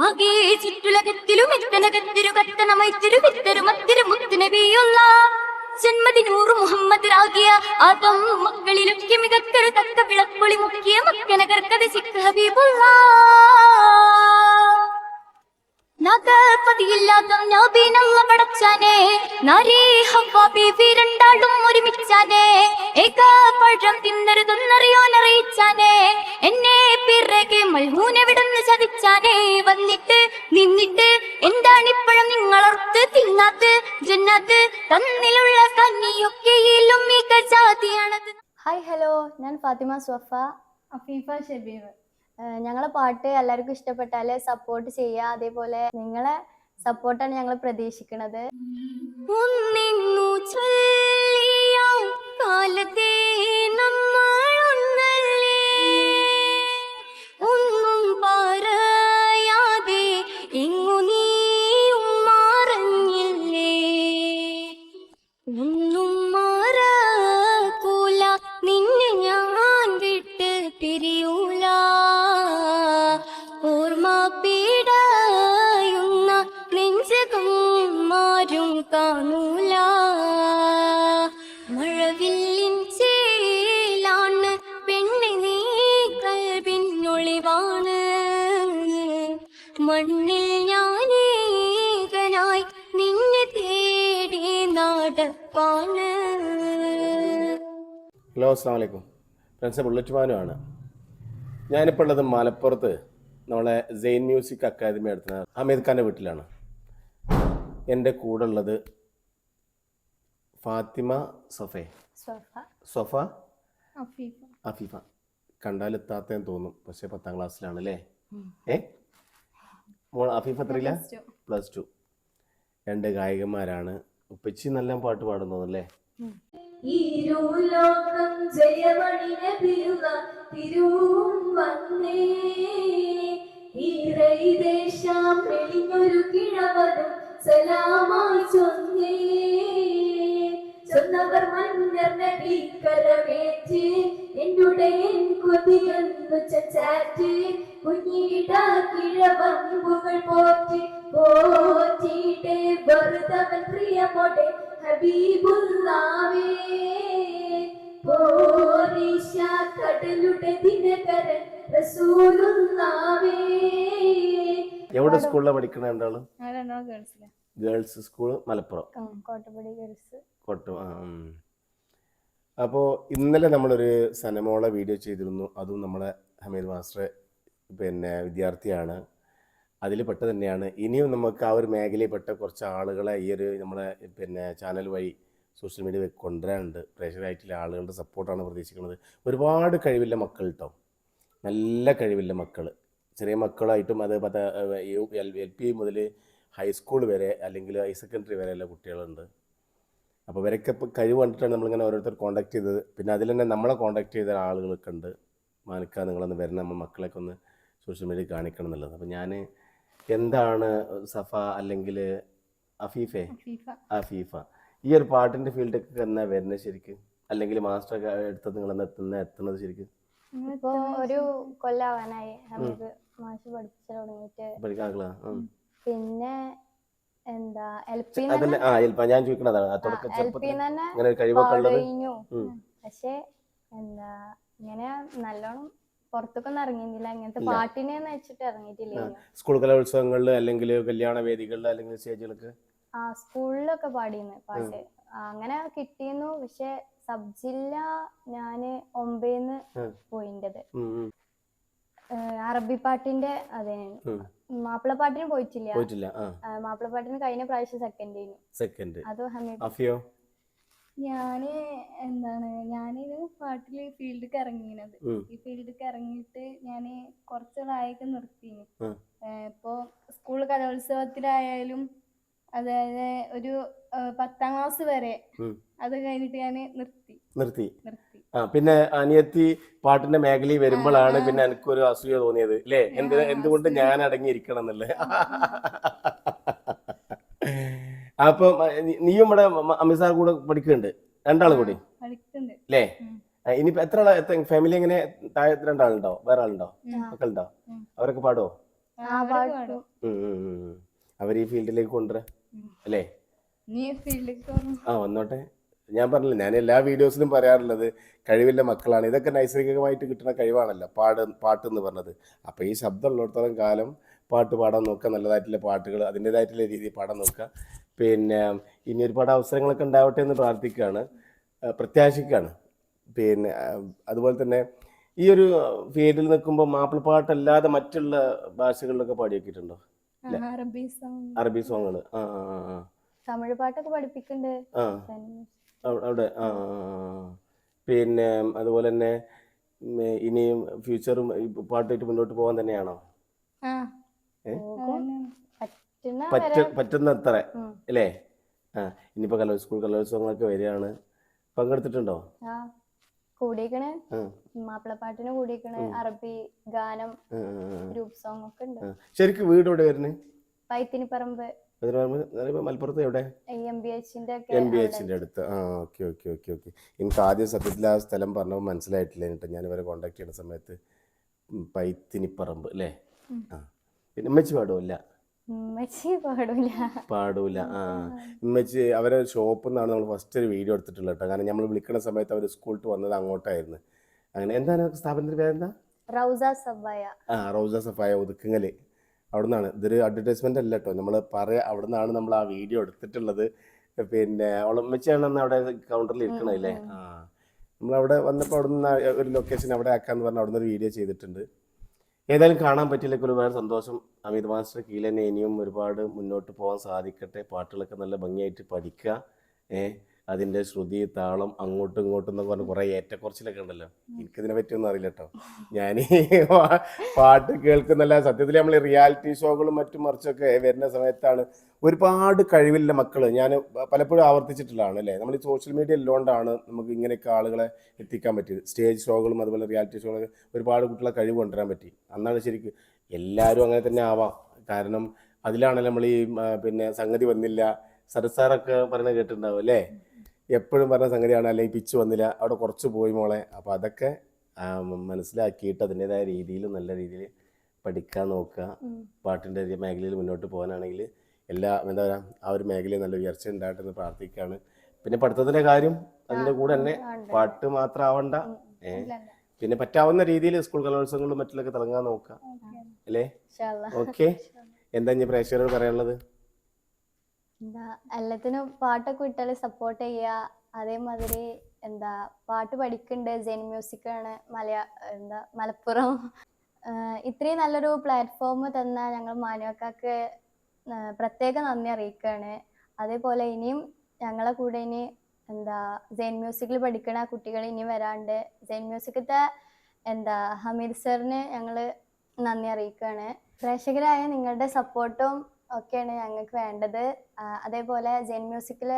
ആകെ ചുറ്റുലകത്തിലും എത്തനകത്തിരു കത്തനമൈത്തിരു വിത്തരു മത്തിരു മുത്തുനബിയുള്ള ജന്മദിനൂറ് മുഹമ്മദ് രാഗിയ ആദം മക്കളിലൊക്കെ മികക്കരു തക്ക വിളപ്പൊളി മുക്കിയ മക്കനകർക്കത് സിഖ് ഹബീബുള്ള നഗപതിയില്ലാത്ത നബീനല്ല പടച്ചാനെ നാരീ ഹവ്വ ബീവി രണ്ടാളും ഒരുമിച്ചാനെ ഏക പഴം തിന്നരുതെന്നറിയോനറിയിച്ചാനെ എന്നെ പിറകെ മൽഹൂനെ വിടുന്ന് ചതിച്ചാനെ വന്നിട്ട് നിന്നിട്ട് എന്താണിപ്പോഴും നിങ്ങളോർത്ത് തിന്നാത്ത് ജന്നത്ത് തന്നിലുള്ള കന്നിയൊക്കെയിലും മിക ജാതിയാണത്. ഹായ് ഹലോ, ഞാൻ ഫാത്തിമ സ്വഫ. അഫീഫ ഷബീർ. ഞങ്ങളെ പാട്ട് എല്ലാവർക്കും ഇഷ്ടപ്പെട്ടാൽ സപ്പോർട്ട് ചെയ്യുക. അതേപോലെ നിങ്ങളെ സപ്പോർട്ടാണ് ഞങ്ങൾ പ്രതീക്ഷിക്കുന്നത്. ഒന്നിന്നു ചൊല്ലിയ കാലത്തെ നമ്മളൊന്നല്ലേ, ഒന്നും പറയാതെ എങ്ങു നീയും മറഞ്ഞില്ലേ, ഒന്നും മറക്കൂല നിന്നെ ഞാൻ വിട്ട് പിരിയൂല, ഓർമ്മ പീഡയുന്ന നെഞ്ചകം മാരും കാണൂല, മഴവില്ലിൻ ചേലാണ് പെണ്ണെ നീ കൽവിനൊളിവാണ്, മണ്ണിൽ ഞാനേകനായി നിന്നെ തേടി നടപ്പാണ്. ഹലോ, അസ്സാം വലൈക്കും ഫ്രണ്ട്സ്. ബുള്ളറ്റ് മാനുമാണ്. ഞാനിപ്പോൾ ഉള്ളത് മലപ്പുറത്ത് നമ്മളെ സെയിൻ മ്യൂസിക് അക്കാദമി അടുത്ത ഹമീദ് ഖാൻ്റെ വീട്ടിലാണ്. എൻ്റെ കൂടെ ഉള്ളത് ഫാത്തിമ സൊഫ അഫീഫ. കണ്ടാലെത്താത്തേന്ന് തോന്നും, പക്ഷേ 10ാം ക്ലാസ്സിലാണ് അല്ലേ? മോൾ അഫീഫ എത്രയില്ല? +2. 2 ഗായകന്മാരാണ്. ഉപ്പച്ചി നല്ല പാട്ട് പാടുന്നു അല്ലേ? ഇരുലോകം ജയമണി നബിയുള്ള തിരുവും വന്നേ, ഈരൈദേശം വെളിഞ്ഞൊരു കിഴവനും സലാമായി ചൊന്നേ, ചൊന്നവർ മന്നർ നബി കരവേറ്റ് എന്നുടെ കൊതിയൊന്നു ചാറ്റ്, കുഞ്ഞിട കിഴവമ്പുകൾ പോറ്റി പോറ്റിയുടെ വെറുതവൻ പ്രിയമോടെ ഹബീബുല്ലാവേ, പോരീശ കടലുടെ ദിനകരൻ റസൂലുള്ളാവേ. എവിടെ സ്കൂളിലാണ് പഠിക്കണ രണ്ടാളും? ഗേൾസിലെ girls school Malappuram Kottappadi girls. അപ്പോൾ ഇന്നലെ നമ്മളൊരു സനമോളെ വീഡിയോ ചെയ്തിരുന്നു. അതും നമ്മളെ ഹമീദ് മാസ്റ്റർ വിദ്യാർത്ഥിയാണ്. അതിൽ പെട്ട തന്നെയാണ്. ഇനിയും നമുക്ക് ആ ഒരു മേഖലയിൽപ്പെട്ട കുറച്ച് ആളുകളെ ഈ ഒരു നമ്മളെ ചാനൽ വഴി സോഷ്യൽ മീഡിയ കൊണ്ടുവരാനുണ്ട്. പ്രേക്ഷകരായിട്ടുള്ള ആളുകളുടെ സപ്പോർട്ടാണ് പ്രതീക്ഷിക്കുന്നത്. ഒരുപാട് കഴിവില്ല മക്കൾ കേട്ടോ, നല്ല കഴിവില്ല മക്കൾ, ചെറിയ മക്കളായിട്ടും അത് LP മുതൽ ഹൈസ്കൂൾ വരെ അല്ലെങ്കിൽ ഹയർ സെക്കൻഡറി വരെയുള്ള കുട്ടികളുണ്ട്. അപ്പോൾ ഇവരൊക്കെ ഇപ്പോൾ കഴിവ് കണ്ടിട്ടാണ് നമ്മളിങ്ങനെ ഓരോരുത്തർ കോൺടാക്ട് ചെയ്തത്. പിന്നെ അതിൽ തന്നെ നമ്മളെ കോൺടാക്ട് ചെയ്ത ആളുകളൊക്കെ ഉണ്ട്. മാനക്ക നിങ്ങളൊന്ന് വരണം, നമ്മൾ മക്കളെയൊക്കെ ഒന്ന് സോഷ്യൽ മീഡിയയിൽ കാണിക്കണം എന്നുള്ളത്. അപ്പോൾ ഞാൻ എന്താണ് സഫ അല്ലെങ്കിൽ അഫീഫ ഈ ഒരു പാട്ടിൻ്റെ ഫീൽഡൊക്കെ എന്നാ വരുന്നത് ശരിക്കും, അല്ലെങ്കിൽ മാസ്റ്റർ എടുത്തത് നിങ്ങളെന്ന് എത്തുന്നത് ശരിക്കും? ഇപ്പോൾ ഒരു കൊല്ലാവാനായി ഹമീദ് മാഷ് പഠിപ്പിച്ചു തുടങ്ങിയിട്ട്. പിന്നെ എന്താ LP ഞാൻ ചോദിക്കണതാണ് കഴിഞ്ഞു. പക്ഷെ എന്താ ഇങ്ങനെ നല്ലോണം പുറത്തൊക്കൊന്നും ഇറങ്ങിയില്ല. ഇങ്ങനത്തെ പാട്ടിനെ വെച്ചിട്ട് ഇറങ്ങിയിട്ടില്ല. സ്കൂൾ കലോത്സവങ്ങളിൽ അല്ലെങ്കിൽ കല്യാണ വേദികളിൽ അല്ലെങ്കിൽ സ്റ്റേജുകളൊക്കെ സ്കൂളിലൊക്കെ പാടിയിരുന്നു പാട്ട്. അങ്ങനെ കിട്ടിയിരുന്നു. പക്ഷെ സബ് ജില്ല ഞാന് 9ന്ന് പോയിന്റത്. അറബി പാട്ടിന്റെ അതെ. മാപ്പിളപ്പാട്ടിന് പോയിട്ടില്ല. മാപ്പിളപ്പാട്ടിന് കഴിഞ്ഞ പ്രാവശ്യം സെക്കൻഡ്. അതോ ഹമീദ്? ഞാന് ഞാനിത് പാട്ടില് ഫീൽഡിലേക്ക് ഇറങ്ങിയത്. ഈ ഫീൽഡിലേക്ക് ഇറങ്ങിയിട്ട് ഞാന് കുറച്ചുനാളായിട്ട് നിർത്തിയിരുന്നു. ഇപ്പൊ സ്കൂൾ കലോത്സവത്തിലായാലും അതായത് ഒരു 10ാം ക്ലാസ് വരെ അത് കഴിഞ്ഞിട്ട് ഞാൻ നിർത്തി. പിന്നെ അനിയത്തി പാട്ടിന്റെ മേഖലയിൽ വരുമ്പോഴാണ് പിന്നെ എനിക്കൊരു അസൂയ തോന്നിയത് അല്ലേ? എന്തുകൊണ്ട് ഞാൻ അടങ്ങിയിരിക്കണം എന്നല്ലേ? അപ്പൊ നീയും ഇവിടെ അമിസാർ കൂടെ പഠിക്കുന്നുണ്ട്, രണ്ടാളും കൂടി അല്ലേ? ഇനിയിപ്പോ എത്ര ഫാമിലി എങ്ങനെ? താഴെ 2 ആളുണ്ടോ? വേറെ ആളുണ്ടോ? മക്കളുണ്ടോ? അവരൊക്കെ പാടുമോ? പാടും. അവർ ഈ ഫീൽഡിലേക്ക് കൊണ്ടുവരാ അല്ലേ? നീ ഫീൽഡിലേക്ക് വന്നു. വന്നോട്ടെ. ഞാൻ പറഞ്ഞില്ല, ഞാൻ എല്ലാ വീഡിയോസിലും പറയാറുള്ളത് കഴിവില്ല മക്കളാണ്. ഇതൊക്കെ നൈസർഗികമായിട്ട് കിട്ടുന്ന കഴിവാണല്ലോ പാട്ട് എന്ന് പറഞ്ഞത്. അപ്പോൾ ഈ ശബ്ദം ഉള്ളിടത്തോളം കാലം പാട്ട് പാടാൻ നോക്കുക, നല്ലതായിട്ടുള്ള പാട്ടുകൾ അതിൻ്റെതായിട്ടുള്ള രീതിയിൽ പാടാൻ നോക്കുക. പിന്നെ ഇനി ഒരുപാട് അവസരങ്ങളൊക്കെ ഉണ്ടാവട്ടെ എന്ന് പ്രാർത്ഥിക്കുകയാണ്, പ്രത്യാശിക്കുകയാണ്. പിന്നെ അതുപോലെ തന്നെ ഈ ഒരു ഫീൽഡിൽ നിൽക്കുമ്പോൾ മാപ്പിളപ്പാട്ടല്ലാതെ മറ്റുള്ള ഭാഷകളിലൊക്കെ പാടി വെക്കിയിട്ടുണ്ടോ? അറബി സോങ്ങുകൾ. തമിഴ് പാട്ടൊക്കെ പഠിപ്പിക്കുന്നുണ്ട് അവിടെ. പിന്നെ അതുപോലെ തന്നെ ഇനിയും ഫ്യൂച്ചറും പാട്ടായിട്ട് മുന്നോട്ട് പോകാൻ തന്നെയാണോ? പറ്റുന്നത്ര അല്ലേ? ഇനിയിപ്പോ സ്കൂൾ കലോത്സവങ്ങളൊക്കെ വരികയാണ്, പങ്കെടുത്തിട്ടുണ്ടോ? കൂടിക്കണ്, മാപ്പിളപ്പാട്ടിന് കൂടിക്കണ്, അറബി ഗാനം ഗ്രൂപ്പ് സോങ് ഒക്കെ ഉണ്ട്. ശരിക്കും വീട് എവിടെ വരുന്നത്? പൈത്തിനിപ്പറമ്പ്. മലപ്പുറത്ത് എവിടെ? MBHന്റെ അടുത്ത്. Okay okay okay okay. എനിക്ക് ആദ്യം സത്യത്തിൽ ആ സ്ഥലം പറഞ്ഞപ്പോൾ മനസ്സിലായിട്ടില്ല കേട്ടോ. ഞാൻ ഇവരെ കോണ്ടാക്ട് ചെയ്യുന്ന സമയത്ത് പൈത്തിനിപ്പറമ്പ് അല്ലേ? പിന്നെ ഉമ്മച്ചി പാടുമില്ല? പാടൂല. ഉമ്മച്ചി അവരെ ഷോപ്പിൽ നിന്നാണ് നമ്മൾ ഫസ്റ്റ് ഒരു വീഡിയോ എടുത്തിട്ടുള്ളത് കേട്ടോ. കാരണം നമ്മൾ വിളിക്കുന്ന സമയത്ത് അവർ സ്കൂളിൽ വന്നത് അങ്ങോട്ടായിരുന്നു. അങ്ങനെ എന്താണ് സ്ഥാപനത്തിന്റെ പേരെന്താ? റൗസ സഫായ. റൗസ സഫായ ഒതുക്കുങ്ങല്. അവിടെ നിന്നാണ്. ഇതൊരു അഡ്വർടൈസ്മെന്റ് അല്ല കേട്ടോ, നമ്മൾ പറയാം. അവിടെ നിന്നാണ് നമ്മൾ ആ വീഡിയോ എടുത്തിട്ടുള്ളത്. പിന്നെ ഉമ്മച്ചിയാണ് അന്ന് അവിടെ കൗണ്ടറിൽ ഇരിക്കണല്ലേ? നമ്മളവിടെ വന്നപ്പോൾ അവിടെ നിന്ന് ഒരു ലൊക്കേഷൻ അവിടെ ആക്കാന്ന് പറഞ്ഞാൽ അവിടെ നിന്ന് ഒരു വീഡിയോ ചെയ്തിട്ടുണ്ട്. ഏതായാലും കാണാൻ പറ്റിയില്ലെങ്കിൽ ഒരുപാട് സന്തോഷം. ഹമീദ് മാസ്റ്റർ കീഴിൽ തന്നെ ഇനിയും ഒരുപാട് മുന്നോട്ട് പോകാൻ സാധിക്കട്ടെ. പാട്ടുകളൊക്കെ നല്ല ഭംഗിയായിട്ട് പഠിക്കുക. അതിൻ്റെ ശ്രുതി, താളം, അങ്ങോട്ടും ഇങ്ങോട്ടും എന്നൊക്കെ പറഞ്ഞ് കുറേ ഏറ്റക്കുറച്ചിലൊക്കെ ഉണ്ടല്ലോ. എനിക്കിതിനെ പറ്റിയൊന്നും അറിയില്ല കേട്ടോ. ഞാൻ പാട്ട് കേൾക്കുന്നല്ല, സത്യത്തിൽ നമ്മൾ റിയാലിറ്റി ഷോകളും മറ്റും മറിച്ചൊക്കെ വരുന്ന സമയത്താണ് ഒരുപാട് കഴിവില്ല മക്കൾ ഞാൻ പലപ്പോഴും ആവർത്തിച്ചിട്ടുള്ളതാണ് അല്ലേ. നമ്മൾ ഈ സോഷ്യൽ മീഡിയ ഉള്ളതുകൊണ്ടാണ് നമുക്ക് ഇങ്ങനെയൊക്കെ ആളുകളെ എത്തിക്കാൻ പറ്റിയത്. സ്റ്റേജ് ഷോകളും അതുപോലെ റിയാലിറ്റി ഷോകളൊക്കെ ഒരുപാട് കുട്ടികളെ കഴിവ് കൊണ്ടുവരാൻ പറ്റി. അന്നാണ് ശരിക്കും എല്ലാവരും അങ്ങനെ തന്നെ ആവാം. കാരണം അതിലാണല്ലോ നമ്മൾ ഈ പിന്നെ സംഗതി വന്നില്ല സരസാറൊക്കെ പറയുന്നത് കേട്ടിട്ടുണ്ടാവും അല്ലേ? എപ്പോഴും പറഞ്ഞ സംഗതിയാണ്, അല്ലെങ്കിൽ പിച്ച് വന്നില്ല, അവിടെ കുറച്ച് പോയി മോളെ. അപ്പോൾ അതൊക്കെ മനസ്സിലാക്കിയിട്ട് അതിൻ്റെതായ രീതിയിൽ നല്ല രീതിയിൽ പഠിക്കാൻ നോക്കുക. പാട്ടിൻ്റെ മേഖലയിൽ മുന്നോട്ട് പോകാനാണെങ്കിൽ എല്ലാ എന്താ പറയുക ആ ഒരു മേഖലയിൽ നല്ല ഉയർച്ച ഉണ്ടായിട്ടെന്ന് പ്രാർത്ഥിക്കുകയാണ്. പിന്നെ പഠിത്തത്തിൻ്റെ കാര്യം അതിൻ്റെ കൂടെ തന്നെ പാട്ട് മാത്രം ആവണ്ട, പിന്നെ പറ്റാവുന്ന രീതിയിൽ സ്കൂൾ കലോത്സവങ്ങളിലും മറ്റുള്ളൊക്കെ തിളങ്ങാൻ നോക്കുക അല്ലേ? ഓക്കെ. എന്താ ഇനി പ്രേക്ഷകരോട് പറയാനുള്ളത്? എല്ലാത്തിനും പാട്ടൊക്കെ വിട്ടാല് സപ്പോർട്ട് ചെയ്യുക. അതേമാതിരി പാട്ട് പഠിക്കുന്നുണ്ട്, ജെൻ മ്യൂസിക് ആണ് മലപ്പുറം. ഇത്രയും നല്ലൊരു പ്ലാറ്റ്ഫോം തന്ന ഞങ്ങൾ മാനുവക്കാക്ക് പ്രത്യേക നന്ദി അറിയിക്കുകയാണ്. അതേപോലെ ഇനിയും ഞങ്ങളെ കൂടെ ഇനി ജെൻ മ്യൂസിക്കിൽ പഠിക്കണ കുട്ടികൾ ഇനി വരാണ്ട്. ജെൻ മ്യൂസിക്കത്തെ ഹമീദ് സാറിന് ഞങ്ങൾ നന്ദി അറിയിക്കുകയാണ്. പ്രേക്ഷകരായ നിങ്ങളുടെ സപ്പോർട്ടും ഒക്കെയാണ് ഞങ്ങൾക്ക് വേണ്ടത്. അതേപോലെ ജെൻ മ്യൂസിക്കിൽ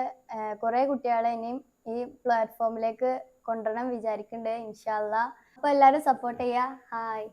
കുറേ കുട്ടികളെ ഇനിയും ഈ പ്ലാറ്റ്ഫോമിലേക്ക് കൊണ്ടുവരണം വിചാരിക്കുന്നുണ്ട് ഇൻഷാ അല്ലാ. അപ്പോൾ എല്ലാവരും സപ്പോർട്ട് ചെയ്യുക. ഹായ്.